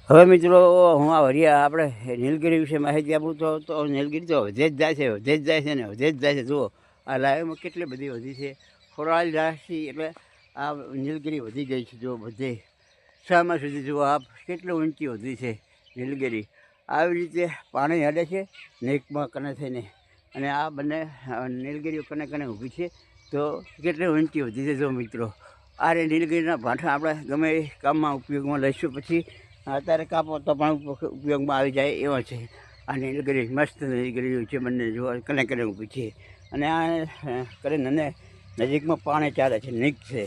હવે મિત્રો હું આ વરિયા આપણે નીલગિરી વિશે માહિતી આપું તો નીલગિરી તો વધે જ જાય છે વધે જ જાય છે ને વધે જ જાય છે. જુઓ આ લાઈવમાં કેટલી બધી વધી છે. ખોરાળી રાશિ એટલે આ નીલગિરી વધી ગઈ છે. જો બધે સામા સુધી જુઓ આપ કેટલી ઊંચી વધી છે નીલગિરી. આવી રીતે પાણી હેડે છે નેકમાં કને થઈને, અને આ બંને નીલગિરીઓ કને કને ઊભી છે તો કેટલી ઊંચી વધી છે. જો મિત્રો આ નીલગિરીના ભાંઠા આપણે ગમે એ કામમાં ઉપયોગમાં લઈશું, પછી અત્યારે કાપો તો પણ ઉપયોગમાં આવી જાય એવા છે. આ નીલગિરી મસ્ત નીલગિરી છે, બંને જોવા કને કને ઊભી છે. અને આ કરીને નજીકમાં પાણી ચાલે છે, નેક છે.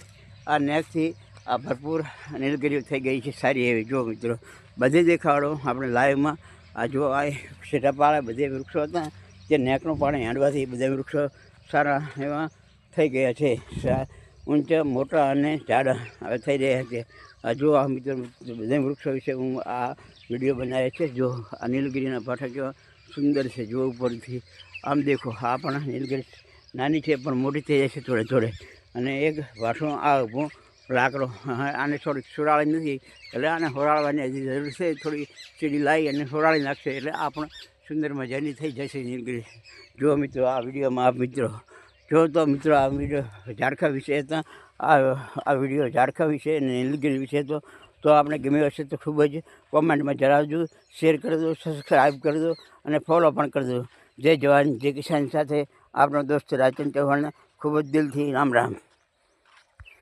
આ નેકથી આ ભરપૂર નીલગિરીઓ થઈ ગઈ છે સારી એવી. જો મિત્રો બધે દેખાડો આપણે લાઈવમાં. આ જો આ સેટાપાળા બધે વૃક્ષો હતા તે નેકનું પાણી હાંડવાથી બધા વૃક્ષો સારા એવા થઈ ગયા છે, ઊંચા મોટા અને ઝાડા હવે થઈ રહ્યા છે. જો આ મિત્રો બધા વૃક્ષો વિશે હું આ વિડીયો બનાવ્યો છે. જો આ નીલગિરીના ભાઠા કેવા સુંદર છે. જો ઉપરથી આમ દેખો, આ પણ નીલગિરી નાની છે પણ મોટી થઈ જાય છે થોડે થોડે. અને એક ભાઠો આ ઊભો લાકડો આને થોડીક સુરાળી નથી એટલે આને હોરાળવાની હજી જરૂર છે. થોડી સીડી લાવી અને હોરાળી નાખશે એટલે આ પણ સુંદર મજાની થઈ જશે નીલગિરી. જો મિત્રો આ વિડીયોમાં આપ મિત્રો જો તો મિત્રો આ વિડીયો ઝાડખા વિશે હતા. આ વિડીયો ઝાડખા વિશે અને નીલગિરી વિશે તો આપણે ગમ્યો હશે તો ખૂબ જ કોમેન્ટમાં જણાવજો, શેર કરી દો, સબસ્ક્રાઈબ કરી દો અને ફોલો પણ કરી દો. જય જવાન જય કિસાન સાથે આપણો દોસ્ત રાજચંદ ચૌહાણ ખૂબ જ દિલથી રામ રામ.